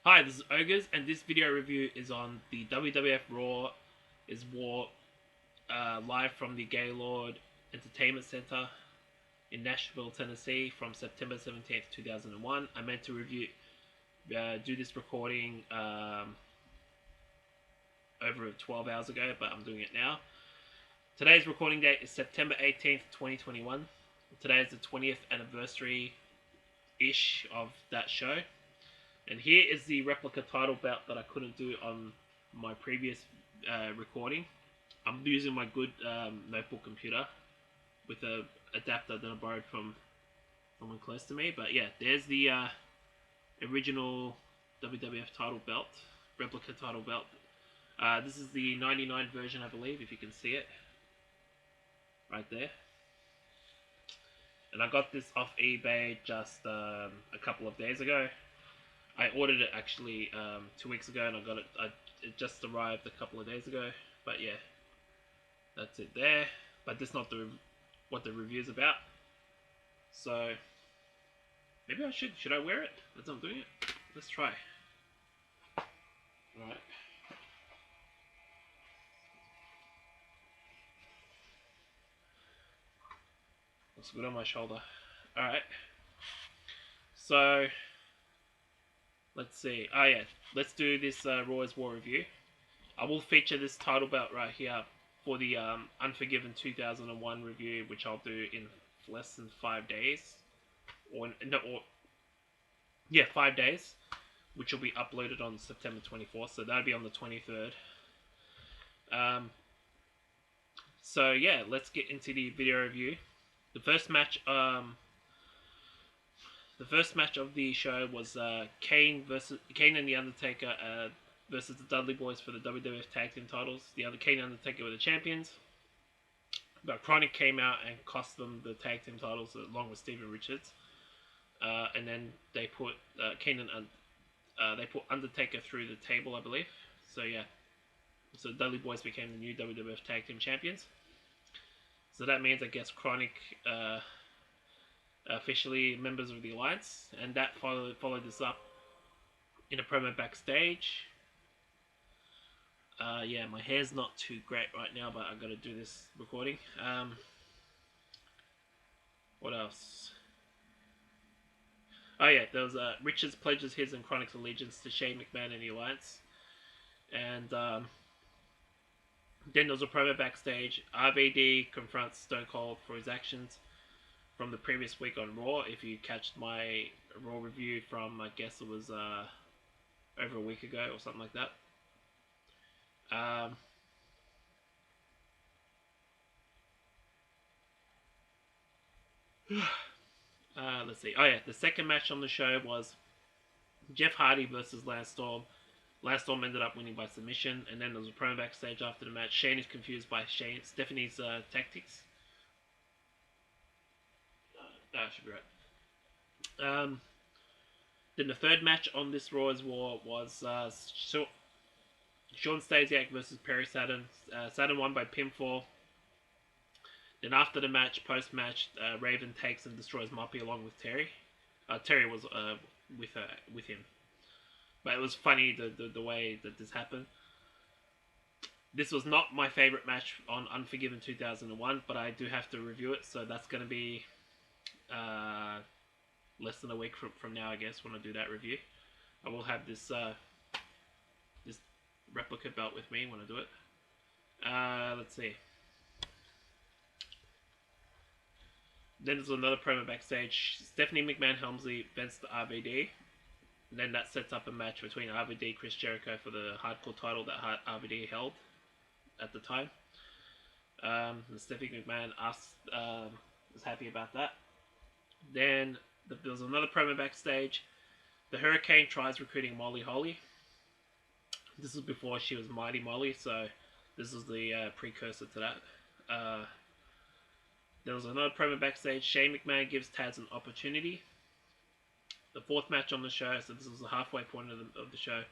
Hi, this is Ogres, and this video review is on the WWF Raw is War live from the Gaylord Entertainment Center in Nashville, Tennessee from September 17th, 2001. I meant to do this recording over 12 hours ago, but I'm doing it now. Today's recording date is September 18th, 2021. Today is the 20th anniversary-ish of that show. And here is the replica title belt that I couldn't do on my previous recording. I'm using my good notebook computer with a adapter that I borrowed from someone close to me. But yeah, there's the original WWF title belt, replica title belt. This is the 99 version, I believe, if you can see it. Right there. And I got this off eBay just a couple of days ago. I ordered it actually 2 weeks ago, and I got it. It just arrived a couple of days ago. But yeah, that's it there. But that's not what the review's about. So maybe I should I wear it? As I'm doing it. Let's try. All right. Looks good on my shoulder. All right. So. Let's see. Oh yeah, let's do this Raw is War review. I will feature this title belt right here for the Unforgiven 2001 review, which I'll do in less than 5 days, or 5 days, which will be uploaded on September 24th. So that'll be on the 23rd. So yeah, let's get into the video review. The first match of the show was Kane and the Undertaker versus the Dudley Boys for the WWF Tag Team titles. Kane and Undertaker were the champions, but Chronic came out and cost them the Tag Team titles along with Steven Richards. And then they put they put Undertaker through the table, I believe. So yeah, so the Dudley Boys became the new WWF Tag Team champions. So that means, I guess, Chronic. Officially members of the Alliance, and that followed this up in a promo backstage. Yeah, my hair's not too great right now, but I gotta do this recording. What else? Oh yeah, there was Richards pledges his and Chronic's allegiance to Shane McMahon and the Alliance, and then there was a promo backstage. RVD confronts Stone Cold for his actions from the previous week on Raw. If you catched my Raw review from, I guess it was over a week ago or something like that. Let's see. Oh yeah, the second match on the show was Jeff Hardy versus Lance Storm. Lance Storm ended up winning by submission, and then there was a promo backstage after the match. Shane is confused by Stephanie's tactics. That should be right. Then the third match on this Raw is War was Shawn Stasiak versus Perry Saturn. Saturn won by pinfall. Then after the match, post-match, Raven takes and destroys Moppy along with Terry. Terry was with him, but it was funny the way that this happened. This was not my favorite match on Unforgiven 2001, but I do have to review it, so that's going to be less than a week from now, I guess, when I do that review. I will have this this replica belt with me when I do it. Let's see. Then there's another promo backstage. Stephanie McMahon Helmsley vents the RVD. And then that sets up a match between RVD and Chris Jericho for the hardcore title that RVD held at the time. And Stephanie McMahon was happy about that. Then there was another promo backstage. The Hurricane tries recruiting Molly Holly. This was before she was Mighty Molly, so this was the precursor to that. There was another promo backstage. Shane McMahon gives Taz an opportunity. The fourth match on the show, so this was the halfway point of the show.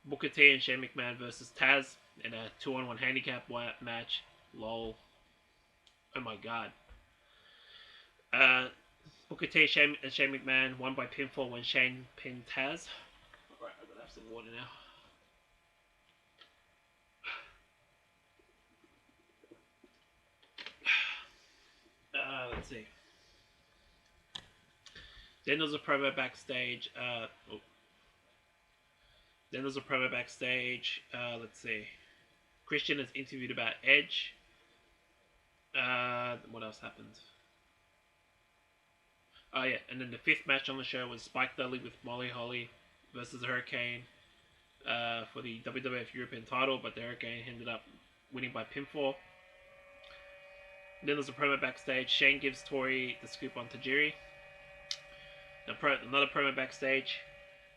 Booker T and Shane McMahon versus Taz in a 2-on-1 handicap match. Lol. Oh my god. Booker T and Shane McMahon won by pinfall when Shane pinned Taz. have some water now. Let's see. Then there's a promo backstage. Then there's a promo backstage. Let's see. Christian is interviewed about Edge. What else happened? Oh yeah, and then the fifth match on the show was Spike Dudley with Molly Holly versus the Hurricane for the WWF European title, but the Hurricane ended up winning by pinfall. Then there's a promo backstage. Shane gives Tori the scoop on Tajiri. Another promo backstage.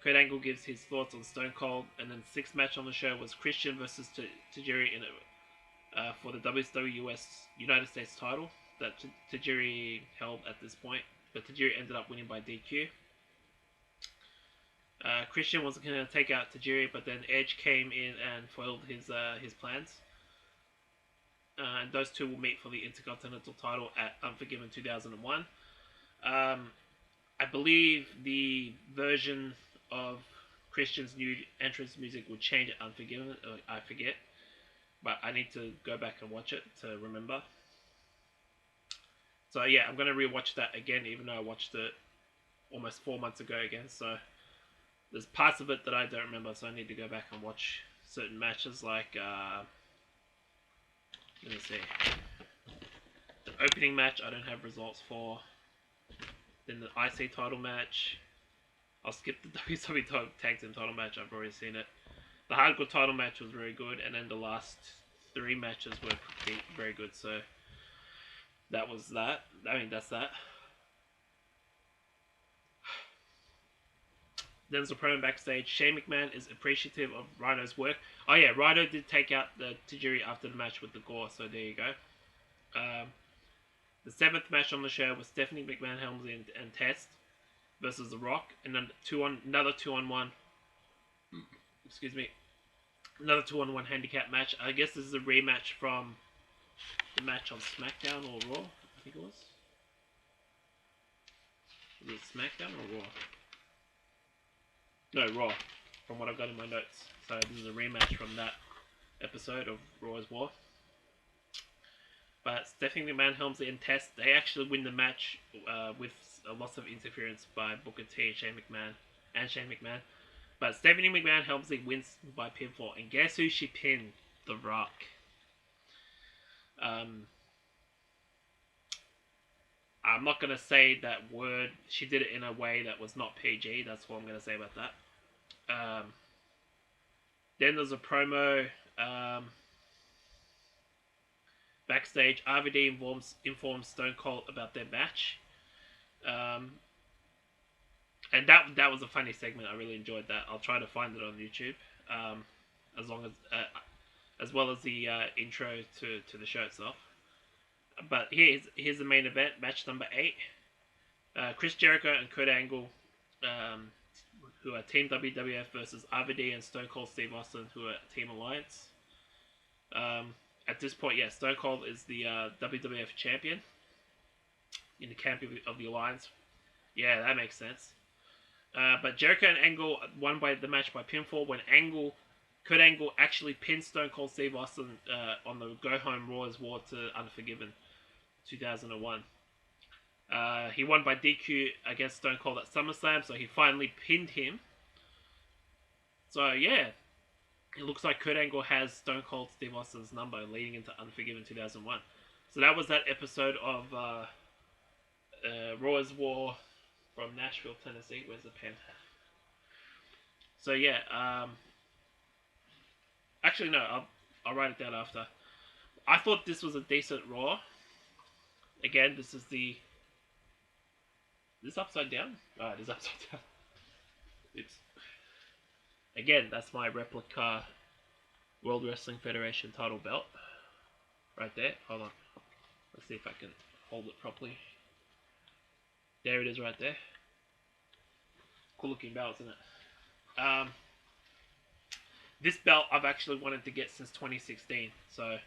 Kurt Angle gives his thoughts on Stone Cold, and then the sixth match on the show was Christian versus Tajiri for the WCW U.S. United States title that Tajiri held at this point, but Tajiri ended up winning by DQ. Christian was going to take out Tajiri, but then Edge came in and foiled his plans. And those two will meet for the Intercontinental title at Unforgiven 2001. I believe the version of Christian's new entrance music would change at Unforgiven. I forget, but I need to go back and watch it to remember. So yeah, I'm going to rewatch that again, even though I watched it almost 4 months ago again. So there's parts of it that I don't remember, so I need to go back and watch certain matches like... let me see. The opening match I don't have results for. Then the IC title match. I'll skip the WWE Tag Team title match. I've already seen it. The Hardcore title match was very good, and then the last 3 matches were very good. So that was that. I mean, that's that. Then there's a promo backstage. Shane McMahon is appreciative of Rhino's work. Oh yeah, Rhino did take out the Tajiri after the match with the gore, so there you go. The 7th match on the show was Stephanie McMahon, Helmsley, and Test versus The Rock, and then another 2-on-1. Excuse me, another 2-on-1 handicap match. I guess this is a rematch from the match on SmackDown or Raw. I think it was. Was it SmackDown or Raw? No, Raw, from what I've got in my notes. So this is a rematch from that episode of Raw's War. But Stephanie McMahon, Helmsley, and Test, they actually win the match with a loss of interference by Booker T and Shane McMahon. But Stephanie McMahon, Helmsley wins by pinfall. And guess who she pinned? The Rock. I'm not going to say that word. She did it in a way that was not PG. That's what I'm going to say about that. Then there's a promo backstage. RVD informs Stone Cold about their match. And that was a funny segment. I really enjoyed that. I'll try to find it on YouTube. As well as the intro to the show itself. But here's the main event, match number 8. Chris Jericho and Kurt Angle, who are Team WWF, versus RVD and Stone Cold Steve Austin, who are Team Alliance. At this point, yeah, Stone Cold is the WWF champion in the camp of the Alliance. Yeah, that makes sense. But Jericho and Angle won the match by pinfall when Kurt Angle actually pinned Stone Cold Steve Austin on the Go Home Raw's War to Unforgiven 2001. He won by DQ against Stone Cold at SummerSlam, so he finally pinned him. So yeah, it looks like Kurt Angle has Stone Cold Steve Austin's number leading into Unforgiven 2001. So that was that episode of Raw's War from Nashville, Tennessee. Where's the pen? So yeah, actually no, I'll write it down after. I thought this was a decent Raw. Again, this is the... Is this upside down? Oh, it is upside down. Oops. Again, that's my replica World Wrestling Federation title belt. Right there. Hold on. Let's see if I can hold it properly. There it is right there. Cool looking belt, isn't it? This belt I've actually wanted to get since 2016. So,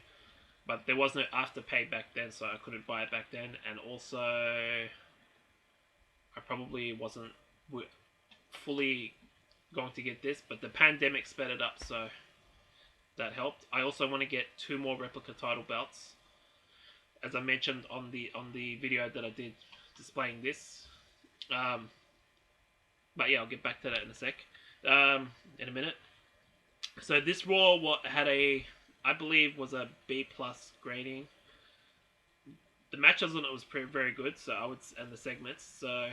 but there was no Afterpay back then, so I couldn't buy it back then. And also, I probably wasn't fully going to get this, but the pandemic sped it up, so that helped. I also want to get 2 more replica title belts, as I mentioned on the video that I did displaying this. But yeah, I'll get back to that in a sec. In a minute. So this Raw had I believe, was a B+ grading. The matches on it was very good, so and the segments, so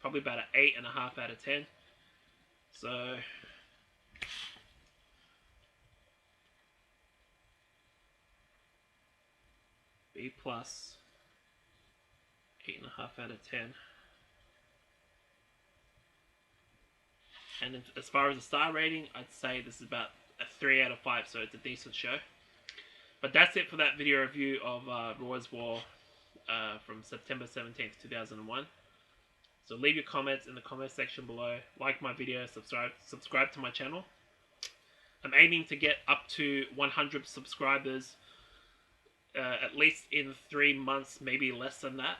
probably about an 8.5 out of 10. So B+, 8.5 out of 10. And as far as the star rating, I'd say this is about a 3 out of 5, so it's a decent show. But that's it for that video review of Raw's War from September 17th, 2001. So leave your comments in the comment section below. Like my video, subscribe to my channel. I'm aiming to get up to 100 subscribers at least in 3 months, maybe less than that.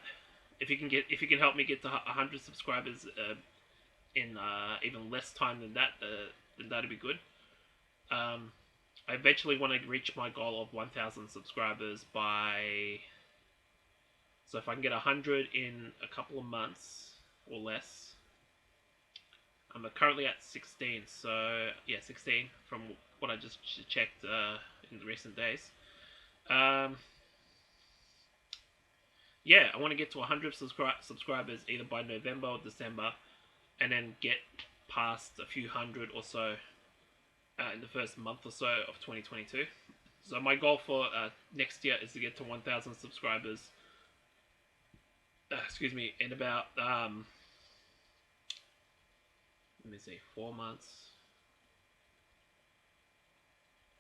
If you can help me get to 100 subscribers in even less time than that, then that'd be good. I eventually want to reach my goal of 1,000 subscribers by. So if I can get 100 in a couple of months or less, I'm currently at 16. So yeah, 16 from what I just checked in the recent days. Yeah, I want to get to 100 subscribers either by November or December, and then get past a few hundred or so in the first month or so of 2022. So my goal for next year is to get to 1,000 subscribers. In about let me see, 4 months.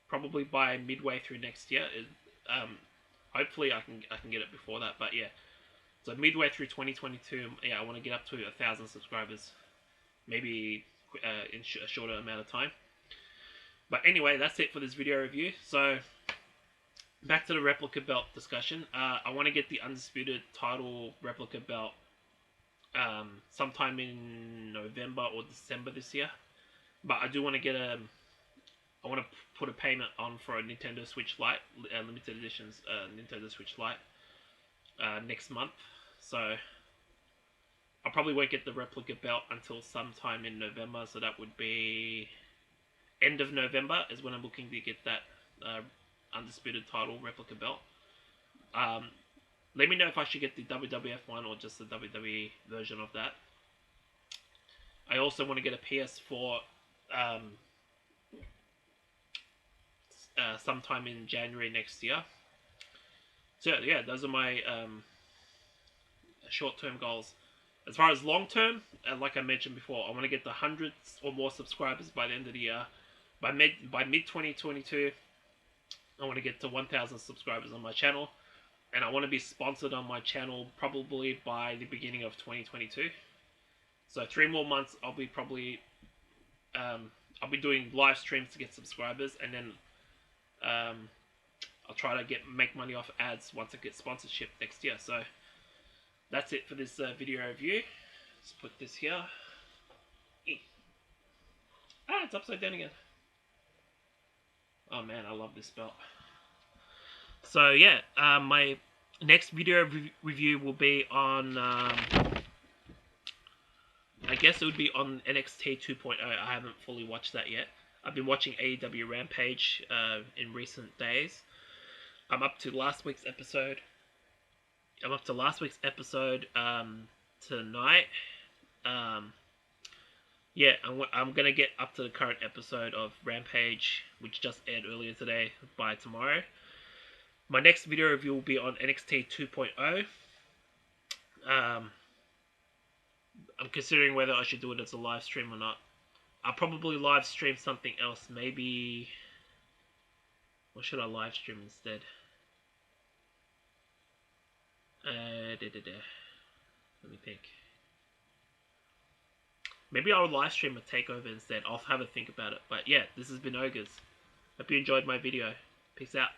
Probably by midway through next year. Hopefully I can get it before that, but yeah. So midway through 2022, yeah, I want to get up to 1,000 subscribers, maybe in a shorter amount of time. But anyway, that's it for this video review. So back to the replica belt discussion. I want to get the undisputed title replica belt sometime in November or December this year. But I do want to get I want to put a payment on for a Nintendo Switch Lite, limited editions Nintendo Switch Lite next month. So I probably won't get the replica belt until sometime in November. So that would be end of November is when I'm looking to get that undisputed title replica belt. Let me know if I should get the WWF one or just the WWE version of that. I also want to get a PS4 sometime in January next year. So yeah, those are my short-term goals. As far as long-term, like I mentioned before, I want to get the 100 or more subscribers by the end of the year. By mid 2022, I want to get to 1,000 subscribers on my channel, and I want to be sponsored on my channel probably by the beginning of 2022. So 3 more months, I'll be probably I'll be doing live streams to get subscribers, and then I'll try to make money off ads once I get sponsorship next year. So that's it for this video review. Let's put this here. It's upside down again. Oh man, I love this belt. So yeah, my next video review will be on, I guess it would be on NXT 2.0. I haven't fully watched that yet. I've been watching AEW Rampage in recent days. I'm up to last week's episode. Tonight. Yeah, I'm gonna get up to the current episode of Rampage, which just aired earlier today, by tomorrow. My next video review will be on NXT 2.0. I'm considering whether I should do it as a live stream or not. I'll probably live stream something else. Maybe. What should I live stream instead? Let me think. Maybe I'll live stream a takeover instead. I'll have a think about it. But yeah, this has been Ogres. Hope you enjoyed my video. Peace out.